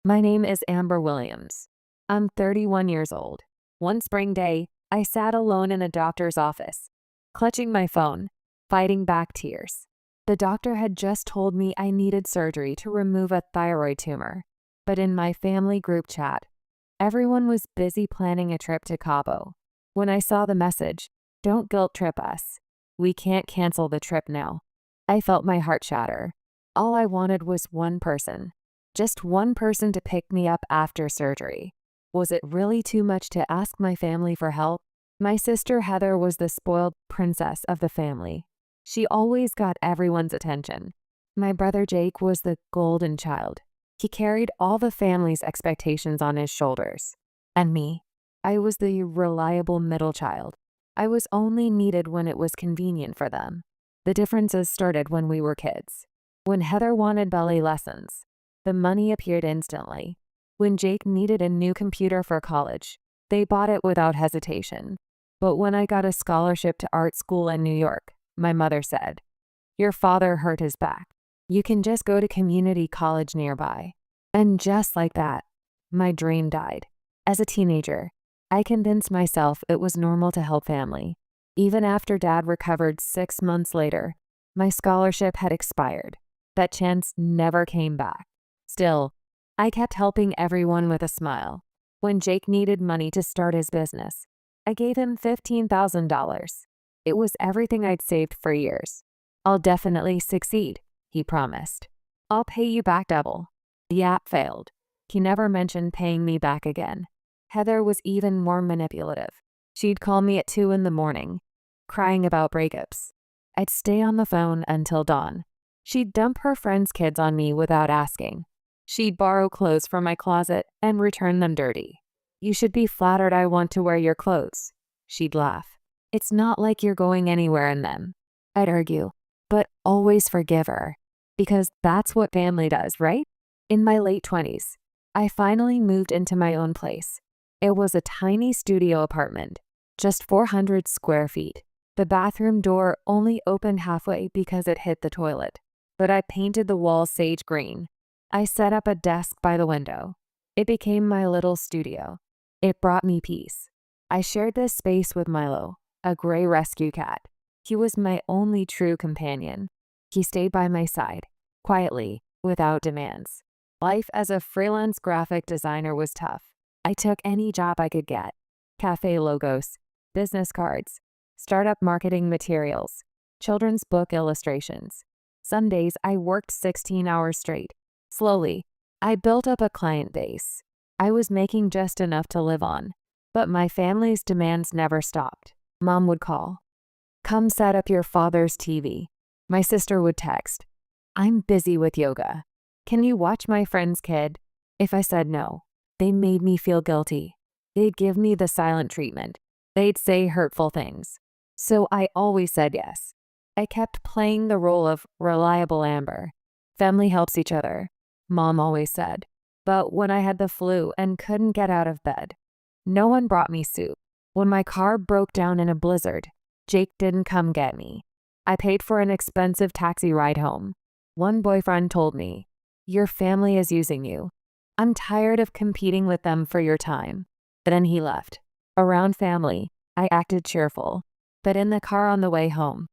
My name is Amber Williams. I'm 31 years old. One spring day, I sat alone in a doctor's office, clutching my phone, fighting back tears. The doctor had just told me I needed surgery to remove a thyroid tumor, but in my family group chat, everyone was busy planning a trip to Cabo. When I saw the message, "Don't guilt trip us. We can't cancel the trip now," I felt my heart shatter. All I wanted was one person. Just one person to pick me up after surgery. Was it really too much to ask my family for help? My sister Heather was the spoiled princess of the family. She always got everyone's attention. My brother Jake was the golden child. He carried all the family's expectations on his shoulders. And me, I was the reliable middle child. I was only needed when it was convenient for them. The differences started when we were kids. When Heather wanted ballet lessons, the money appeared instantly. When Jake needed a new computer for college, they bought it without hesitation. But when I got a scholarship to art school in New York, my mother said, "Your father hurt his back. You can just go to community college nearby." And just like that, my dream died. As a teenager, I convinced myself it was normal to help family. Even after Dad recovered 6 months later, my scholarship had expired. That chance never came back. Still, I kept helping everyone with a smile. When Jake needed money to start his business, I gave him $15,000. It was everything I'd saved for years. "I'll definitely succeed," he promised. "I'll pay you back double." The app failed. He never mentioned paying me back again. Heather was even more manipulative. She'd call me at 2 in the morning, crying about breakups. I'd stay on the phone until dawn. She'd dump her friends' kids on me without asking. She'd borrow clothes from my closet and return them dirty. "You should be flattered I want to wear your clothes," she'd laugh. "It's not like you're going anywhere in them." I'd argue, but always forgive her, because that's what family does, right? In my late 20s, I finally moved into my own place. It was a tiny studio apartment, just 400 square feet. The bathroom door only opened halfway because it hit the toilet, but I painted the walls sage green. I set up a desk by the window. It became my little studio. It brought me peace. I shared this space with Milo, a gray rescue cat. He was my only true companion. He stayed by my side, quietly, without demands. Life as a freelance graphic designer was tough. I took any job I could get. Cafe logos, business cards, startup marketing materials, children's book illustrations. Some days I worked 16 hours straight. Slowly, I built up a client base. I was making just enough to live on, but my family's demands never stopped. Mom would call, "Come set up your father's TV." My sister would text, "I'm busy with yoga. Can you watch my friend's kid?" If I said no, they made me feel guilty. They'd give me the silent treatment. They'd say hurtful things. So I always said yes. I kept playing the role of reliable Amber. Family helps each other, Mom always said. But when I had the flu and couldn't get out of bed, no one brought me soup. When my car broke down in a blizzard, Jake didn't come get me. I paid for an expensive taxi ride home. One boyfriend told me, "Your family is using you. I'm tired of competing with them for your time." Then he left. Around family, I acted cheerful. But in the car on the way home,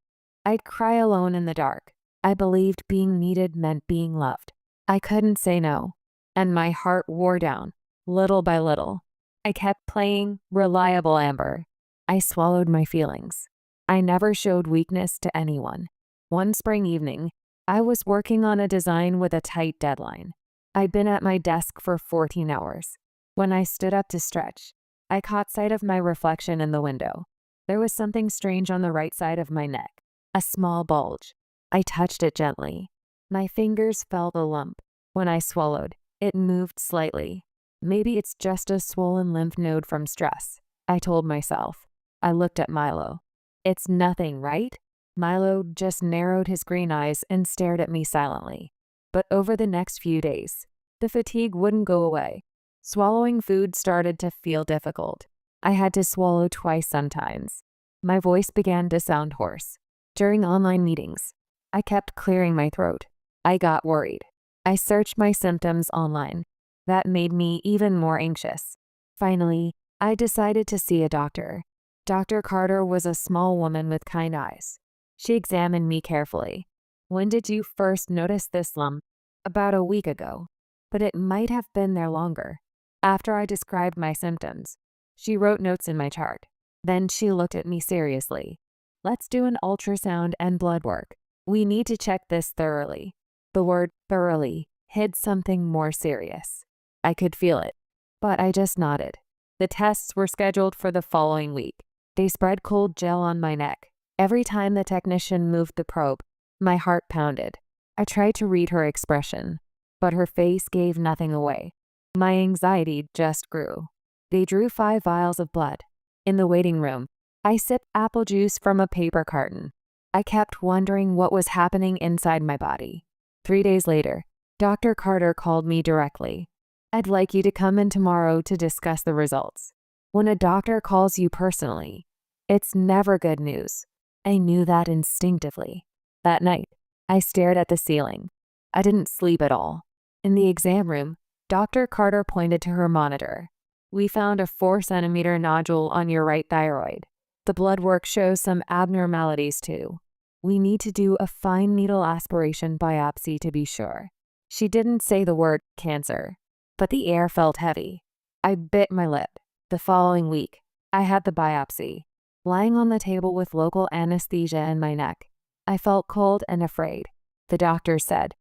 I'd cry alone in the dark. I believed being needed meant being loved. I couldn't say no, and my heart wore down, little by little. I kept playing reliable Amber. I swallowed my feelings. I never showed weakness to anyone. One spring evening, I was working on a design with a tight deadline. I'd been at my desk for 14 hours. When I stood up to stretch, I caught sight of my reflection in the window. There was something strange on the right side of my neck, a small bulge. I touched it gently. My fingers felt the lump. When I swallowed, it moved slightly. Maybe it's just a swollen lymph node from stress, I told myself. I looked at Milo. "It's nothing, right?" Milo just narrowed his green eyes and stared at me silently. But over the next few days, the fatigue wouldn't go away. Swallowing food started to feel difficult. I had to swallow twice sometimes. My voice began to sound hoarse. During online meetings, I kept clearing my throat. I got worried. I searched my symptoms online. That made me even more anxious. Finally, I decided to see a doctor. Dr. Carter was a small woman with kind eyes. She examined me carefully. "When did you first notice this lump?" "About a week ago, but it might have been there longer." After I described my symptoms, she wrote notes in my chart. Then she looked at me seriously. "Let's do an ultrasound and blood work. We need to check this thoroughly." The word thoroughly hid something more serious. I could feel it, but I just nodded. The tests were scheduled for the following week. They spread cold gel on my neck. Every time the technician moved the probe, my heart pounded. I tried to read her expression, but her face gave nothing away. My anxiety just grew. They drew 5 vials of blood. In the waiting room, I sipped apple juice from a paper carton. I kept wondering what was happening inside my body. 3 days later, Dr. Carter called me directly. "I'd like you to come in tomorrow to discuss the results." When a doctor calls you personally, it's never good news. I knew that instinctively. That night, I stared at the ceiling. I didn't sleep at all. In the exam room, Dr. Carter pointed to her monitor. "We found a 4-centimeter nodule on your right thyroid. The blood work shows some abnormalities too. We need to do a fine needle aspiration biopsy to be sure." She didn't say the word cancer, but the air felt heavy. I bit my lip. The following week, I had the biopsy. Lying on the table with local anesthesia in my neck, I felt cold and afraid. The doctor said,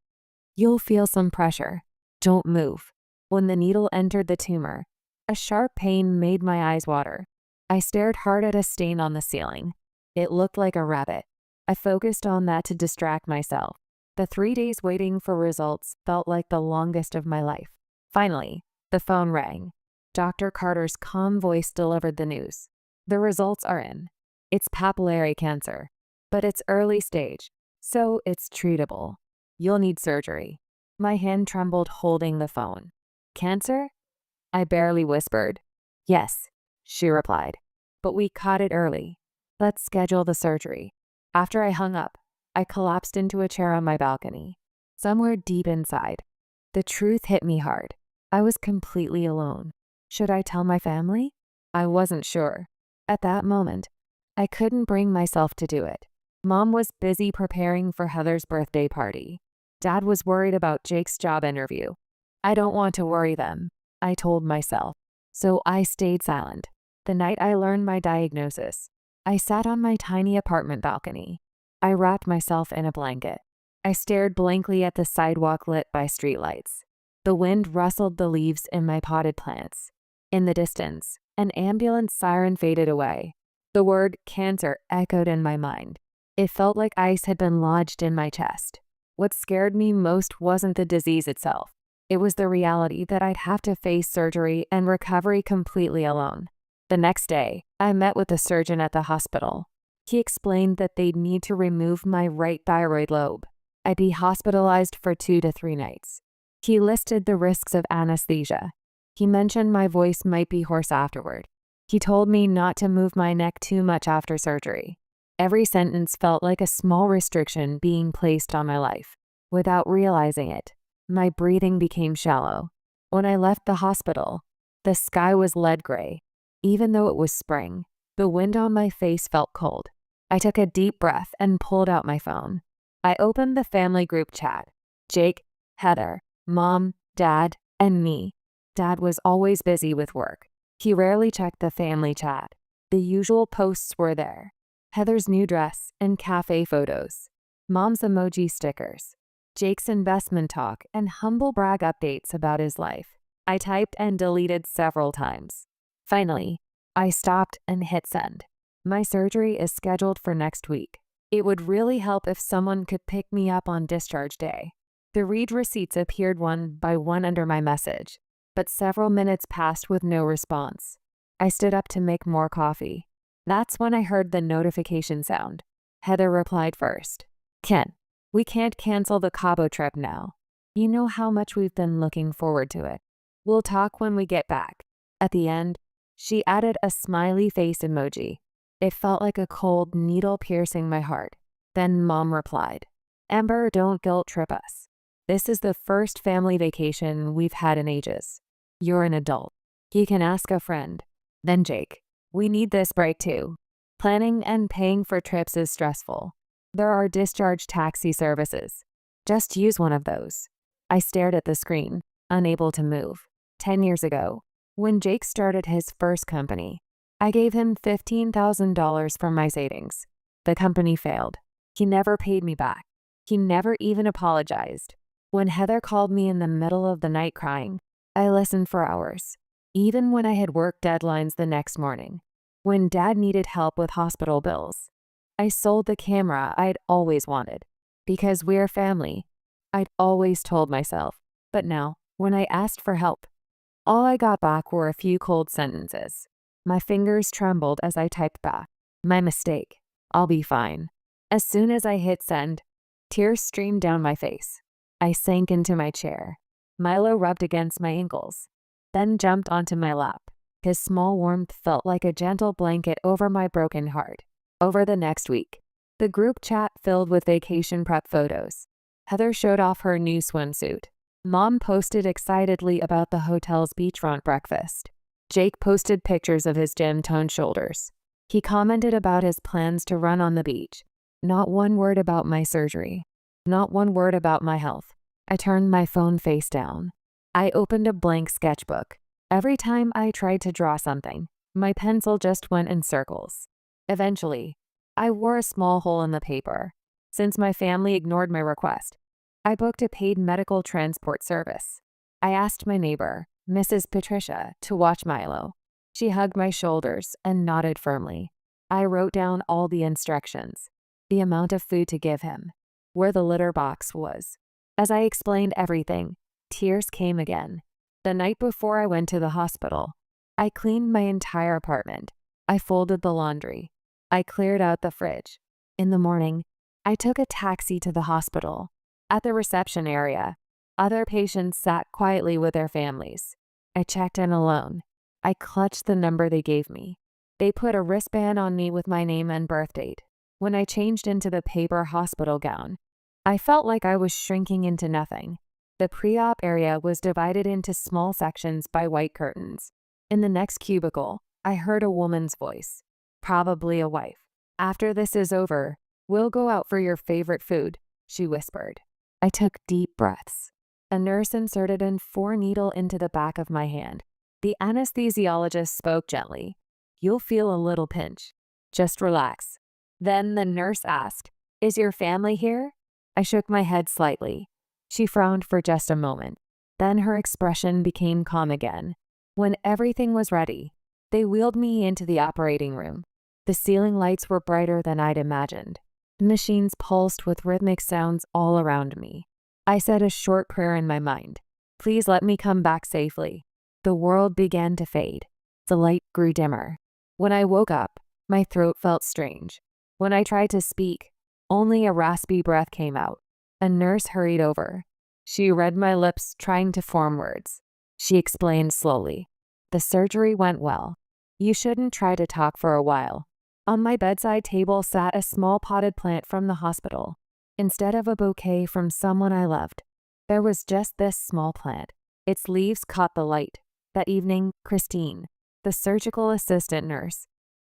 "You'll feel some pressure. Don't move." When the needle entered the tumor, a sharp pain made my eyes water. I stared hard at a stain on the ceiling. It looked like a rabbit. I focused on that to distract myself. The 3 days waiting for results felt like the longest of my life. Finally, the phone rang. Dr. Carter's calm voice delivered the news. "The results are in. It's papillary cancer, but it's early stage, so it's treatable. You'll need surgery." My hand trembled holding the phone. "Cancer?" I barely whispered. "Yes," she replied, "but we caught it early. Let's schedule the surgery." After I hung up, I collapsed into a chair on my balcony. Somewhere deep inside, the truth hit me hard. I was completely alone. Should I tell my family? I wasn't sure. At that moment, I couldn't bring myself to do it. Mom was busy preparing for Heather's birthday party. Dad was worried about Jake's job interview. I don't want to worry them, I told myself. So I stayed silent. The night I learned my diagnosis, I sat on my tiny apartment balcony. I wrapped myself in a blanket. I stared blankly at the sidewalk lit by streetlights. The wind rustled the leaves in my potted plants. In the distance, an ambulance siren faded away. The word cancer echoed in my mind. It felt like ice had been lodged in my chest. What scared me most wasn't the disease itself. It was the reality that I'd have to face surgery and recovery completely alone. The next day, I met with a surgeon at the hospital. He explained that they'd need to remove my right thyroid lobe. I'd be hospitalized for 2 to 3 nights. He listed the risks of anesthesia. He mentioned my voice might be hoarse afterward. He told me not to move my neck too much after surgery. Every sentence felt like a small restriction being placed on my life. Without realizing it, my breathing became shallow. When I left the hospital, the sky was lead gray. Even though it was spring, the wind on my face felt cold. I took a deep breath and pulled out my phone. I opened the family group chat. Jake, Heather, Mom, Dad, and me. Dad was always busy with work. He rarely checked the family chat. The usual posts were there. Heather's new dress and cafe photos. Mom's emoji stickers. Jake's investment talk and humble brag updates about his life. I typed and deleted several times. Finally, I stopped and hit send. My surgery is scheduled for next week. It would really help if someone could pick me up on discharge day. The read receipts appeared one by one under my message, but several minutes passed with no response. I stood up to make more coffee. That's when I heard the notification sound. Heather replied first. "Ken, we can't cancel the Cabo trip now. You know how much we've been looking forward to it. We'll talk when we get back." At the end, she added a smiley face emoji. It felt like a cold needle piercing my heart. Then Mom replied, "Amber, don't guilt trip us. This is the first family vacation we've had in ages. You're an adult. You can ask a friend. Then Jake, we need this break too. Planning and paying for trips is stressful. There are discharge taxi services. Just use one of those. I stared at the screen, unable to move. 10 years ago, when Jake started his first company, I gave him $15,000 from my savings. The company failed. He never paid me back. He never even apologized. When Heather called me in the middle of the night crying, I listened for hours, even when I had work deadlines the next morning. When Dad needed help with hospital bills, I sold the camera I'd always wanted. Because we're family, I'd always told myself. But now, when I asked for help, all I got back were a few cold sentences. My fingers trembled as I typed back. My mistake. I'll be fine. As soon as I hit send, tears streamed down my face. I sank into my chair. Milo rubbed against my ankles, then jumped onto my lap. His small warmth felt like a gentle blanket over my broken heart. Over the next week, the group chat filled with vacation prep photos. Heather showed off her new swimsuit. Mom posted excitedly about the hotel's beachfront breakfast. Jake posted pictures of his gym-toned shoulders. He commented about his plans to run on the beach. Not one word about my surgery. Not one word about my health. I turned my phone face down. I opened a blank sketchbook. Every time I tried to draw something, my pencil just went in circles. Eventually, I wore a small hole in the paper. Since my family ignored my request, I booked a paid medical transport service. I asked my neighbor, Mrs. Patricia, to watch Milo. She hugged my shoulders and nodded firmly. I wrote down all the instructions, the amount of food to give him, where the litter box was. As I explained everything, tears came again. The night before I went to the hospital, I cleaned my entire apartment. I folded the laundry. I cleared out the fridge. In the morning, I took a taxi to the hospital. At the reception area, other patients sat quietly with their families. I checked in alone. I clutched the number they gave me. They put a wristband on me with my name and birth date. When I changed into the paper hospital gown, I felt like I was shrinking into nothing. The pre-op area was divided into small sections by white curtains. In the next cubicle, I heard a woman's voice, probably a wife. After this is over, we'll go out for your favorite food, she whispered. I took deep breaths. A nurse inserted a 4-needle into the back of my hand. The anesthesiologist spoke gently. You'll feel a little pinch. Just relax. Then the nurse asked, is your family here? I shook my head slightly. She frowned for just a moment. Then her expression became calm again. When everything was ready, they wheeled me into the operating room. The ceiling lights were brighter than I'd imagined. The machines pulsed with rhythmic sounds all around me. I said a short prayer in my mind. Please let me come back safely. The world began to fade. The light grew dimmer. When I woke up, my throat felt strange. When I tried to speak, only a raspy breath came out. A nurse hurried over. She read my lips, trying to form words. She explained slowly. The surgery went well. You shouldn't try to talk for a while. On my bedside table sat a small potted plant from the hospital. Instead of a bouquet from someone I loved, there was just this small plant. Its leaves caught the light. That evening, Christine, the surgical assistant nurse,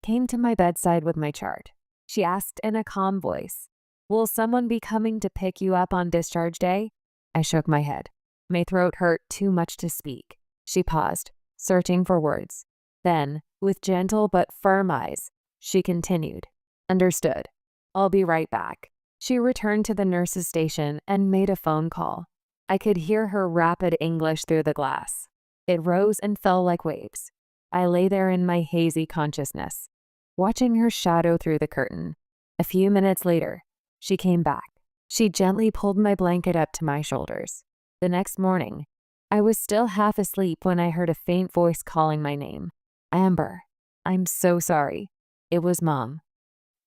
came to my bedside with my chart. She asked in a calm voice, will someone be coming to pick you up on discharge day? I shook my head. My throat hurt too much to speak. She paused, searching for words. Then, with gentle but firm eyes, she continued. Understood. I'll be right back. She returned to the nurse's station and made a phone call. I could hear her rapid English through the glass. It rose and fell like waves. I lay there in my hazy consciousness, watching her shadow through the curtain. A few minutes later, she came back. She gently pulled my blanket up to my shoulders. The next morning, I was still half asleep when I heard a faint voice calling my name. Amber, I'm so sorry. It was Mom.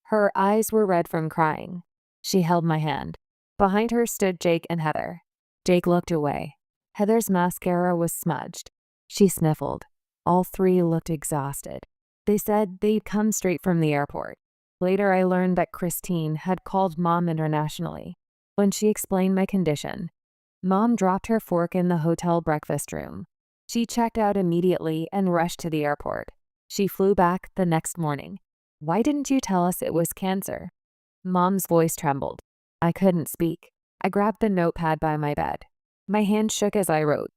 Her eyes were red from crying. She held my hand. Behind her stood Jake and Heather. Jake looked away. Heather's mascara was smudged. She sniffled. All three looked exhausted. They said they'd come straight from the airport. Later, I learned that Christine had called Mom internationally. When she explained my condition, Mom dropped her fork in the hotel breakfast room. She checked out immediately and rushed to the airport. She flew back the next morning. "Why didn't you tell us it was cancer?" Mom's voice trembled. I couldn't speak. I grabbed the notepad by my bed. My hand shook as I wrote.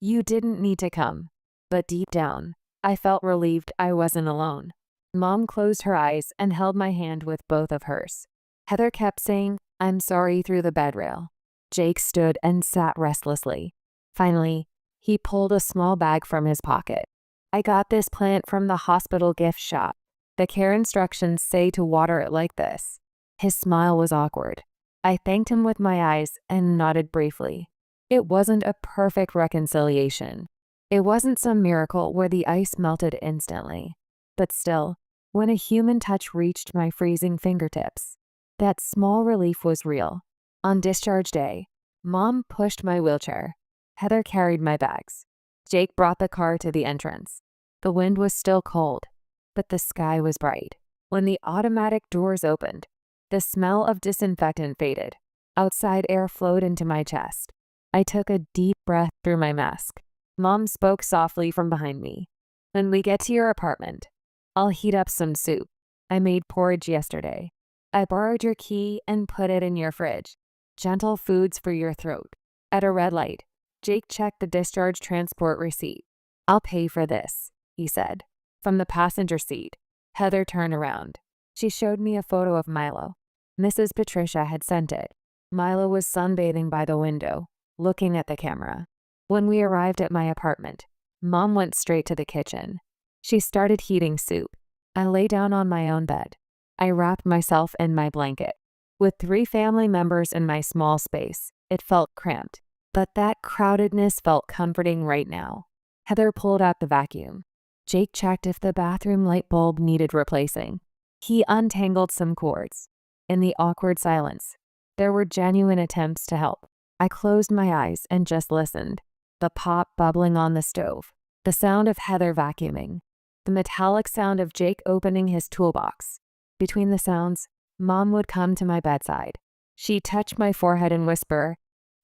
"You didn't need to come." But deep down, I felt relieved I wasn't alone. Mom closed her eyes and held my hand with both of hers. Heather kept saying, "I'm sorry," through the bed rail. Jake stood and sat restlessly. Finally, he pulled a small bag from his pocket. "I got this plant from the hospital gift shop. The care instructions say to water it like this." His smile was awkward. I thanked him with my eyes and nodded briefly. It wasn't a perfect reconciliation. It wasn't some miracle where the ice melted instantly. But still, when a human touch reached my freezing fingertips, that small relief was real. On discharge day, Mom pushed my wheelchair. Heather carried my bags. Jake brought the car to the entrance. The wind was still cold, but the sky was bright. When the automatic doors opened, the smell of disinfectant faded. Outside air flowed into my chest. I took a deep breath through my mask. Mom spoke softly from behind me. "When we get to your apartment, I'll heat up some soup. I made porridge yesterday. I borrowed your key and put it in your fridge. Gentle foods for your throat." At a red light, Jake checked the discharge transport receipt. "I'll pay for this," he said. From the passenger seat, Heather turned around. She showed me a photo of Milo. Mrs. Patricia had sent it. Milo was sunbathing by the window, looking at the camera. When we arrived at my apartment, Mom went straight to the kitchen. She started heating soup. I lay down on my own bed. I wrapped myself in my blanket. With 3 family members in my small space, it felt cramped, but that crowdedness felt comforting right now. Heather pulled out the vacuum. Jake checked if the bathroom light bulb needed replacing. He untangled some cords. In the awkward silence, there were genuine attempts to help. I closed my eyes and just listened. The pot bubbling on the stove, the sound of Heather vacuuming, the metallic sound of Jake opening his toolbox. Between the sounds, Mom would come to my bedside. She'd touch my forehead and whisper,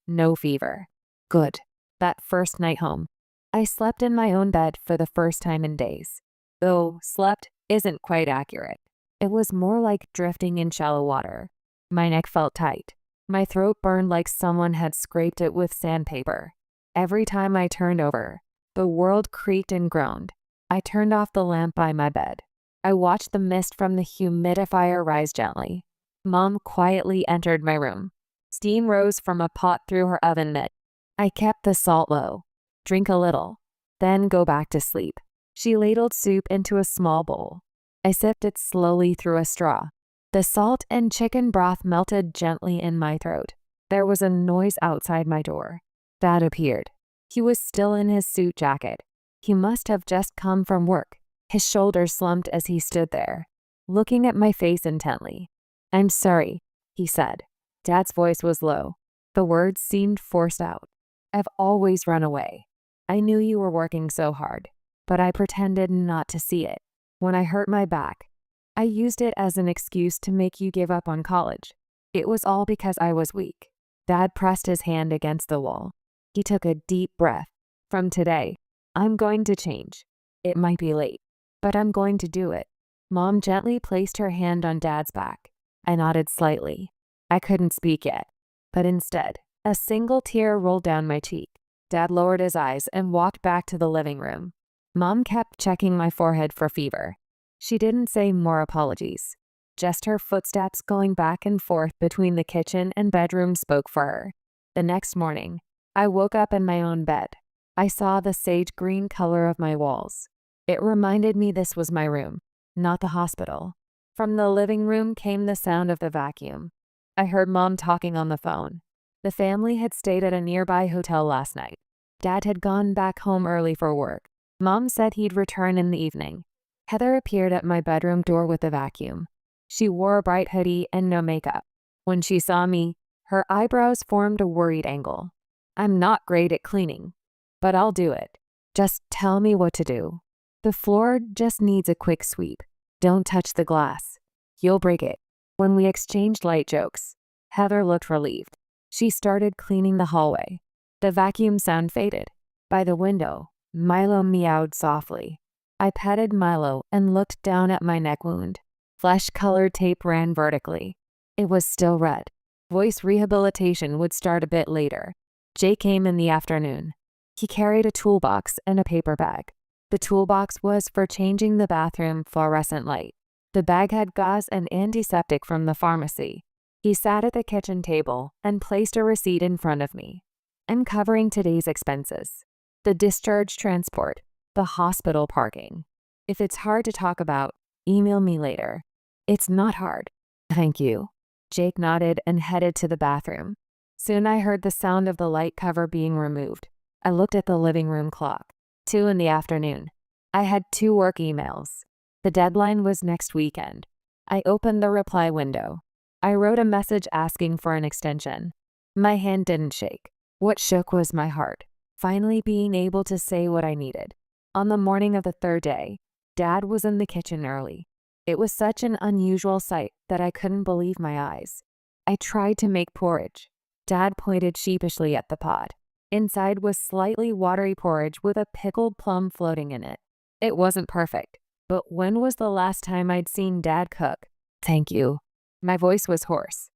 "No fever." Good. That first night home, I slept in my own bed for the first time in days. Though slept isn't quite accurate. It was more like drifting in shallow water. My neck felt tight. My throat burned like someone had scraped it with sandpaper. Every time I turned over, the world creaked and groaned. I turned off the lamp by my bed. I watched the mist from the humidifier rise gently. Mom quietly entered my room. Steam rose from a pot through her oven mitt. I kept the salt low. Drink a little, then go back to sleep. She ladled soup into a small bowl. I sipped it slowly through a straw. The salt and chicken broth melted gently in my throat. There was a noise outside my door. Dad appeared. He was still in his suit jacket. He must have just come from work. His shoulders slumped as he stood there, looking at my face intently. "I'm sorry," he said. Dad's voice was low. The words seemed forced out. "I've always run away. I knew you were working so hard, but I pretended not to see it. When I hurt my back, I used it as an excuse to make you give up on college. It was all because I was weak." Dad pressed his hand against the wall. He took a deep breath. "From today, I'm going to change. It might be late, but I'm going to do it." Mom gently placed her hand on Dad's back. I nodded slightly. I couldn't speak yet, but instead, a single tear rolled down my cheek. Dad lowered his eyes and walked back to the living room. Mom kept checking my forehead for fever. She didn't say more apologies. Just her footsteps going back and forth between the kitchen and bedroom spoke for her. The next morning, I woke up in my own bed. I saw the sage green color of my walls. It reminded me this was my room, not the hospital. From the living room came the sound of the vacuum. I heard Mom talking on the phone. The family had stayed at a nearby hotel last night. Dad had gone back home early for work. Mom said he'd return in the evening. Heather appeared at my bedroom door with a vacuum. She wore a bright hoodie and no makeup. When she saw me, her eyebrows formed a worried angle. "I'm not great at cleaning, but I'll do it. Just tell me what to do. The floor just needs a quick sweep. Don't touch the glass. You'll break it." When we exchanged light jokes, Heather looked relieved. She started cleaning the hallway. The vacuum sound faded. By the window, Milo meowed softly. I petted Milo and looked down at my neck wound. Flesh-colored tape ran vertically. It was still red. Voice rehabilitation would start a bit later. Jake came in the afternoon. He carried a toolbox and a paper bag. The toolbox was for changing the bathroom fluorescent light. The bag had gauze and antiseptic from the pharmacy. He sat at the kitchen table and placed a receipt in front of me. I'm covering today's expenses. The discharge transport, the hospital parking. If it's hard to talk about, email me later. It's not hard. Thank you. Jake nodded and headed to the bathroom. Soon I heard the sound of the light cover being removed. I looked at the living room clock. 2 in the afternoon. I had 2 work emails. The deadline was next weekend. I opened the reply window. I wrote a message asking for an extension. My hand didn't shake. What shook was my heart, finally being able to say what I needed. On the morning of the 3rd day, Dad was in the kitchen early. It was such an unusual sight that I couldn't believe my eyes. I tried to make porridge. Dad pointed sheepishly at the pot. Inside was slightly watery porridge with a pickled plum floating in it. It wasn't perfect, but when was the last time I'd seen Dad cook? Thank you. My voice was hoarse,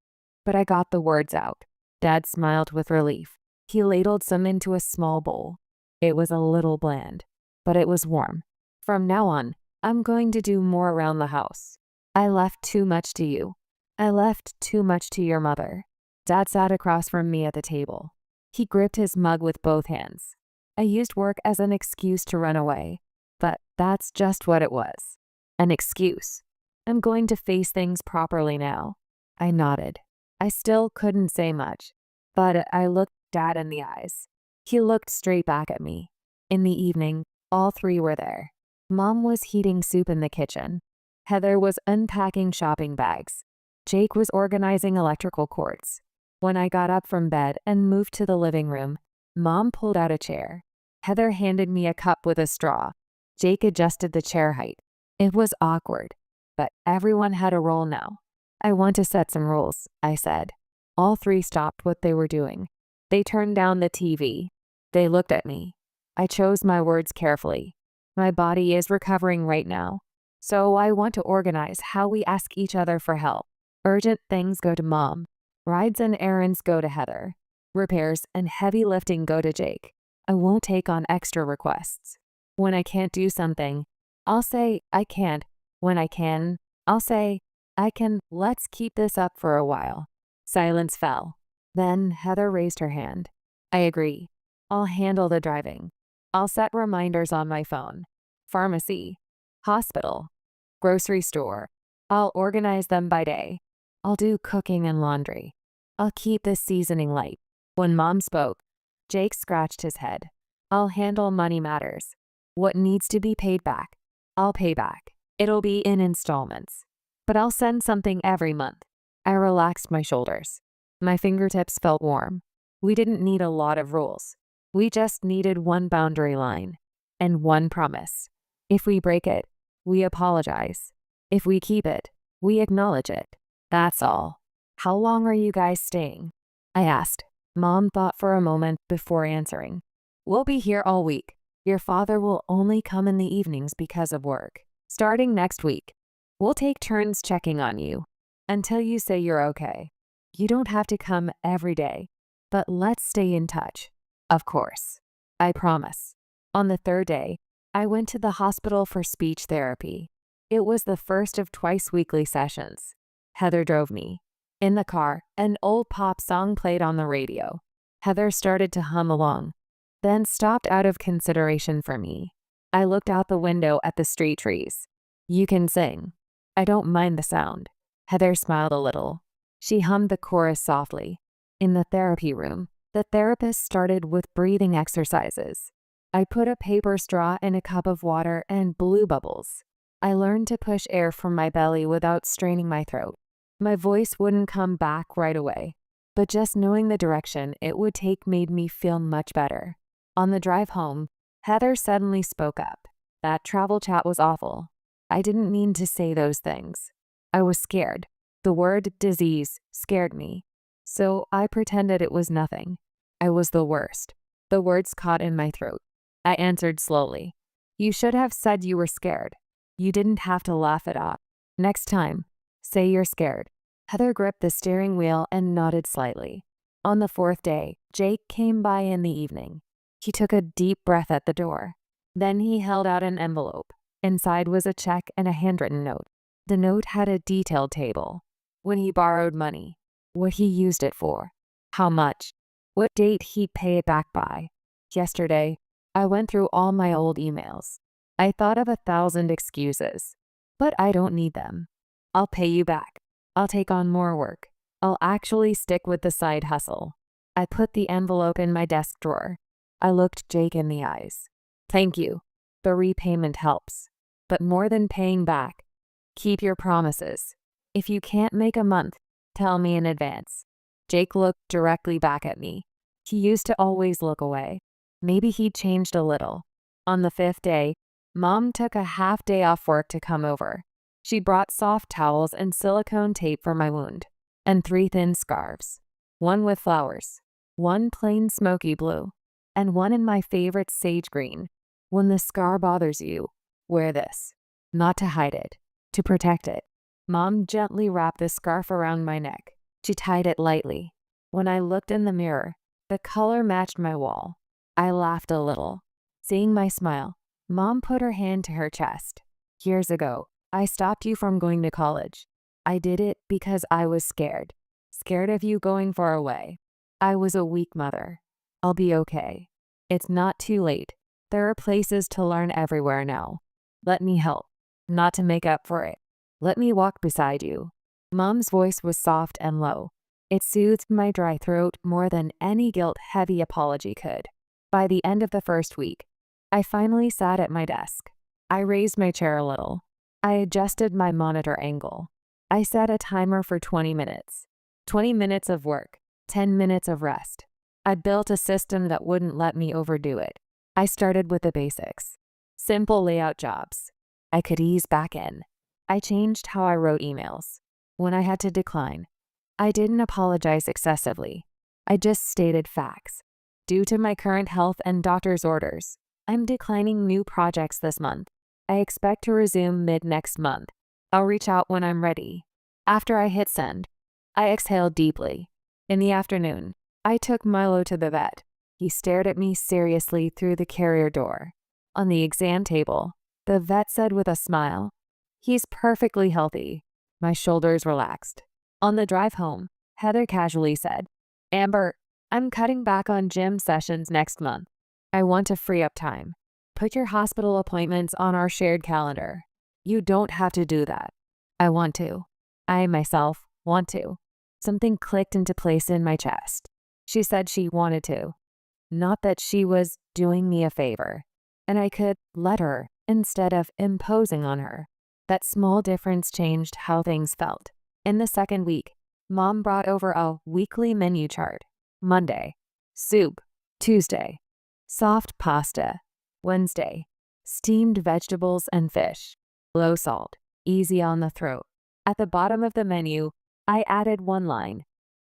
but I got the words out. Dad smiled with relief. He ladled some into a small bowl. It was a little bland, but it was warm. From now on, I'm going to do more around the house. I left too much to you. I left too much to your mother. Dad sat across from me at the table. He gripped his mug with both hands. I used work as an excuse to run away, but that's just what it was. An excuse. I'm going to face things properly now. I nodded. I still couldn't say much, but I looked Dad in the eyes. He looked straight back at me. In the evening, all 3 were there. Mom was heating soup in the kitchen. Heather was unpacking shopping bags. Jake was organizing electrical cords. When I got up from bed and moved to the living room, Mom pulled out a chair. Heather handed me a cup with a straw. Jake adjusted the chair height. It was awkward, but everyone had a role now. I want to set some rules, I said. All 3 stopped what they were doing. They turned down the TV. They looked at me. I chose my words carefully. My body is recovering right now, so I want to organize how we ask each other for help. Urgent things go to Mom. Rides and errands go to Heather. Repairs and heavy lifting go to Jake. I won't take on extra requests. When I can't do something, I'll say I can't. When I can, I'll say I can. Let's keep this up for a while. Silence fell. Then Heather raised her hand. I agree. I'll handle the driving. I'll set reminders on my phone. Pharmacy, hospital, grocery store. I'll organize them by day. I'll do cooking and laundry. I'll keep the seasoning light. When Mom spoke, Jake scratched his head. I'll handle money matters. What needs to be paid back, I'll pay back. It'll be in installments, but I'll send something every month. I relaxed my shoulders. My fingertips felt warm. We didn't need a lot of rules. We just needed one boundary line and one promise. If we break it, we apologize. If we keep it, we acknowledge it. That's all. How long are you guys staying? I asked. Mom thought for a moment before answering. We'll be here all week. Your father will only come in the evenings because of work. Starting next week, we'll take turns checking on you until you say you're okay. You don't have to come every day, but let's stay in touch. Of course. I promise. On the 3rd day, I went to the hospital for speech therapy. It was the first of twice weekly sessions. Heather drove me. In the car, an old pop song played on the radio. Heather started to hum along, then stopped out of consideration for me. I looked out the window at the street trees. You can sing. I don't mind the sound. Heather smiled a little. She hummed the chorus softly. In the therapy room, the therapist started with breathing exercises. I put a paper straw in a cup of water and blew bubbles. I learned to push air from my belly without straining my throat. My voice wouldn't come back right away, but just knowing the direction it would take made me feel much better. On the drive home, Heather suddenly spoke up. That travel chat was awful. I didn't mean to say those things. I was scared. The word disease scared me, so I pretended it was nothing. I was the worst. The words caught in my throat. I answered slowly. You should have said you were scared. You didn't have to laugh it off. Next time, say you're scared. Heather gripped the steering wheel and nodded slightly. On the fourth day, Jake came by in the evening. He took a deep breath at the door. Then he held out an envelope. Inside was a check and a handwritten note. The note had a detailed table. When he borrowed money, what he used it for, how much, what date he'd pay it back by. Yesterday, I went through all my old emails. I thought of 1,000 excuses, but I don't need them. I'll pay you back. I'll take on more work. I'll actually stick with the side hustle. I put the envelope in my desk drawer. I looked Jake in the eyes. Thank you. The repayment helps. But more than paying back, keep your promises. If you can't make a month, tell me in advance. Jake looked directly back at me. He used to always look away. Maybe he'd changed a little. On the fifth day, Mom took a half day off work to come over. She brought soft towels and silicone tape for my wound, and 3 thin scarves. One with flowers, one plain smoky blue, and one in my favorite sage green. When the scar bothers you, wear this. Not to hide it, to protect it. Mom gently wrapped the scarf around my neck. She tied it lightly. When I looked in the mirror, the color matched my wall. I laughed a little. Seeing my smile, Mom put her hand to her chest. Years ago, I stopped you from going to college. I did it because I was scared. Scared of you going far away. I was a weak mother. I'll be okay. It's not too late. There are places to learn everywhere now. Let me help. Not to make up for it. Let me walk beside you. Mom's voice was soft and low. It soothed my dry throat more than any guilt-heavy apology could. By the end of the first week, I finally sat at my desk. I raised my chair a little. I adjusted my monitor angle. I set a timer for 20 minutes. 20 minutes of work, 10 minutes of rest. I built a system that wouldn't let me overdo it. I started with the basics. Simple layout jobs. I could ease back in. I changed how I wrote emails. When I had to decline, I didn't apologize excessively. I just stated facts. Due to my current health and doctor's orders, I'm declining new projects this month. I expect to resume mid-next month. I'll reach out when I'm ready. After I hit send, I exhaled deeply. In the afternoon, I took Milo to the vet. He stared at me seriously through the carrier door. On the exam table, the vet said with a smile, "He's perfectly healthy." My shoulders relaxed. On the drive home, Heather casually said, "Amber, I'm cutting back on gym sessions next month. I want to free up time. Put your hospital appointments on our shared calendar." You don't have to do that. I want to. I myself want to. Something clicked into place in my chest. She said she wanted to. Not that she was doing me a favor. And I could let her instead of imposing on her. That small difference changed how things felt. In the second week, Mom brought over a weekly menu chart. Monday, soup. Tuesday, soft pasta. Wednesday, steamed vegetables and fish. Low salt, easy on the throat. At the bottom of the menu, I added one line.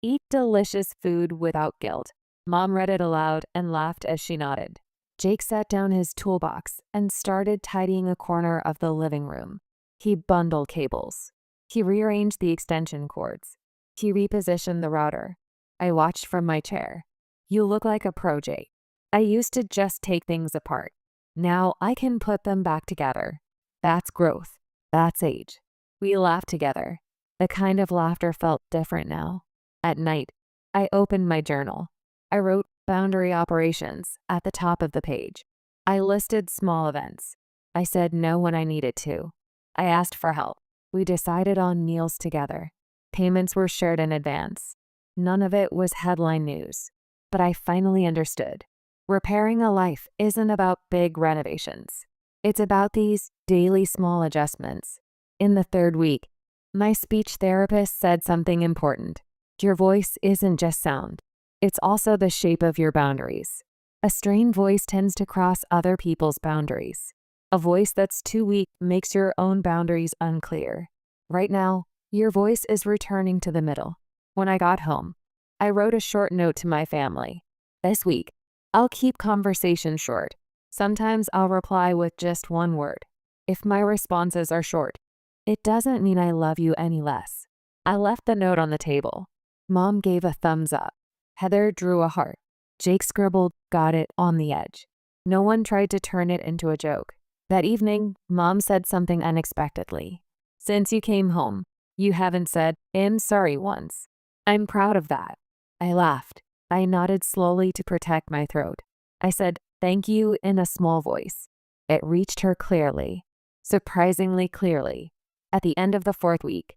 Eat delicious food without guilt. Mom read it aloud and laughed as she nodded. Jake sat down his toolbox and started tidying a corner of the living room. He bundled cables. He rearranged the extension cords. He repositioned the router. I watched from my chair. You look like a pro, Jake. I used to just take things apart. Now I can put them back together. That's growth. That's age. We laughed together. The kind of laughter felt different now. At night, I opened my journal. I wrote boundary operations at the top of the page. I listed small events. I said no when I needed to. I asked for help. We decided on meals together. Payments were shared in advance. None of it was headline news. But I finally understood. Repairing a life isn't about big renovations. It's about these daily small adjustments. In the third week, my speech therapist said something important. Your voice isn't just sound. It's also the shape of your boundaries. A strained voice tends to cross other people's boundaries. A voice that's too weak makes your own boundaries unclear. Right now, your voice is returning to the middle. When I got home, I wrote a short note to my family. This week, I'll keep conversations short. Sometimes I'll reply with just one word. If my responses are short, it doesn't mean I love you any less. I left the note on the table. Mom gave a thumbs up. Heather drew a heart. Jake scribbled, got it, on the edge. No one tried to turn it into a joke. That evening, Mom said something unexpectedly. Since you came home, you haven't said, I'm sorry once. I'm proud of that. I laughed. I nodded slowly to protect my throat. I said, thank you in a small voice. It reached her clearly, surprisingly clearly. At the end of the 4th week,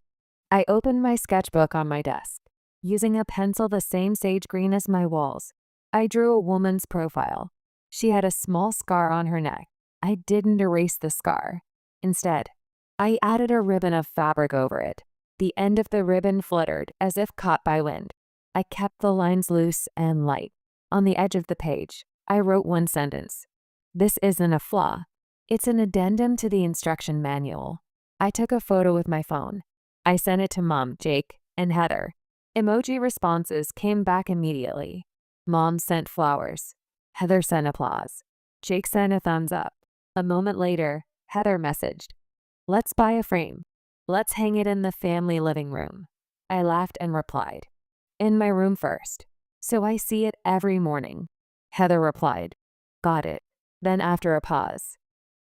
I opened my sketchbook on my desk. Using a pencil the same sage green as my walls, I drew a woman's profile. She had a small scar on her neck. I didn't erase the scar. Instead, I added a ribbon of fabric over it. The end of the ribbon fluttered as if caught by wind. I kept the lines loose and light. On the edge of the page, I wrote one sentence. This isn't a flaw. It's an addendum to the instruction manual. I took a photo with my phone. I sent it to Mom, Jake, and Heather. Emoji responses came back immediately. Mom sent flowers. Heather sent applause. Jake sent a thumbs up. A moment later, Heather messaged, let's buy a frame. Let's hang it in the family living room. I laughed and replied, in my room first, so I see it every morning. Heather replied, got it. Then after a pause,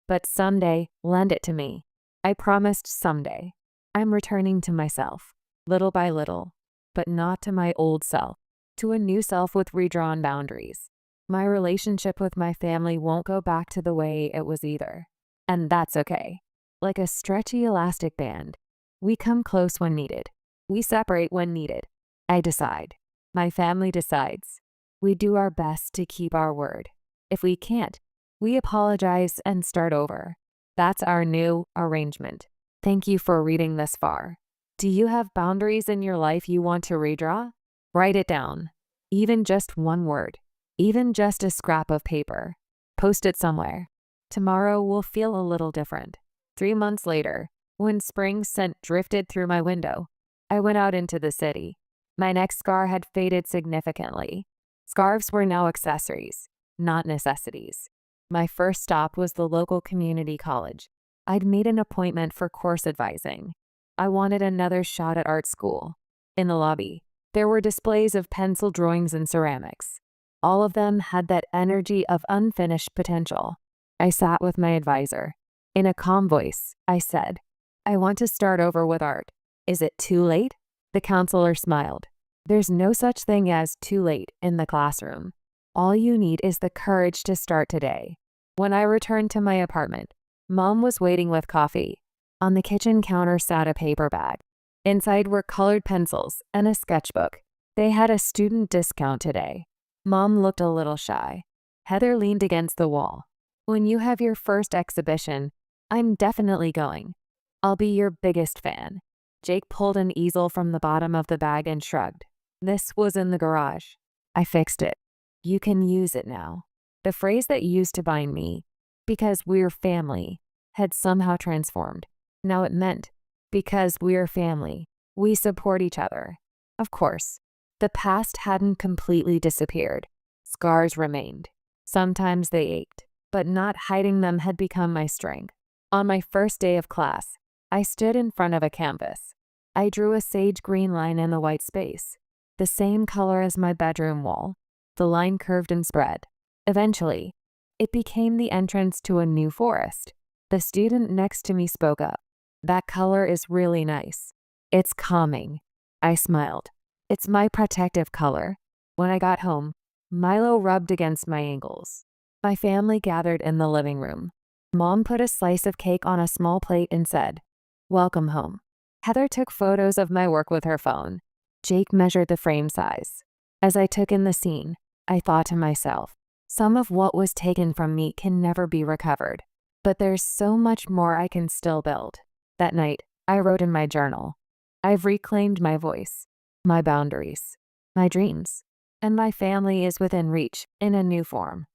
but someday, lend it to me. I promised someday. I'm returning to myself, little by little, but not to my old self, to a new self with redrawn boundaries. My relationship with my family won't go back to the way it was either. And that's okay. Like a stretchy elastic band. We come close when needed. We separate when needed. I decide. My family decides. We do our best to keep our word. If we can't, we apologize and start over. That's our new arrangement. Thank you for reading this far. Do you have boundaries in your life you want to redraw? Write it down. Even just one word. Even just a scrap of paper. Post it somewhere. Tomorrow will feel a little different. 3 months later, when spring scent drifted through my window, I went out into the city. My neck scar had faded significantly. Scarves were now accessories, not necessities. My first stop was the local community college. I'd made an appointment for course advising. I wanted another shot at art school. In the lobby, there were displays of pencil drawings and ceramics. All of them had that energy of unfinished potential. I sat with my advisor. In a calm voice, I said, I want to start over with art. Is it too late? The counselor smiled. There's no such thing as too late in the classroom. All you need is the courage to start today. When I returned to my apartment, Mom was waiting with coffee. On the kitchen counter sat a paper bag. Inside were colored pencils and a sketchbook. They had a student discount today. Mom looked a little shy. Heather leaned against the wall. When you have your first exhibition, I'm definitely going. I'll be your biggest fan. Jake pulled an easel from the bottom of the bag and shrugged. This was in the garage. I fixed it. You can use it now. The phrase that used to bind me, because we're family, had somehow transformed. Now it meant, because we're family, we support each other. Of course, the past hadn't completely disappeared. Scars remained. Sometimes they ached, but not hiding them had become my strength. On my first day of class, I stood in front of a canvas. I drew a sage green line in the white space, the same color as my bedroom wall. The line curved and spread. Eventually, it became the entrance to a new forest. The student next to me spoke up. That color is really nice. It's calming. I smiled. It's my protective color. When I got home, Milo rubbed against my ankles. My family gathered in the living room. Mom put a slice of cake on a small plate and said, welcome home. Heather took photos of my work with her phone. Jake measured the frame size. As I took in the scene, I thought to myself, some of what was taken from me can never be recovered, but there's so much more I can still build. That night, I wrote in my journal, I've reclaimed my voice, my boundaries, my dreams, and my family is within reach in a new form.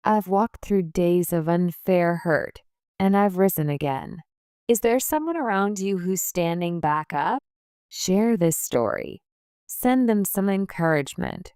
I've walked through days of unfair hurt, and I've risen again. Is there someone around you who's standing back up? Share this story. Send them some encouragement.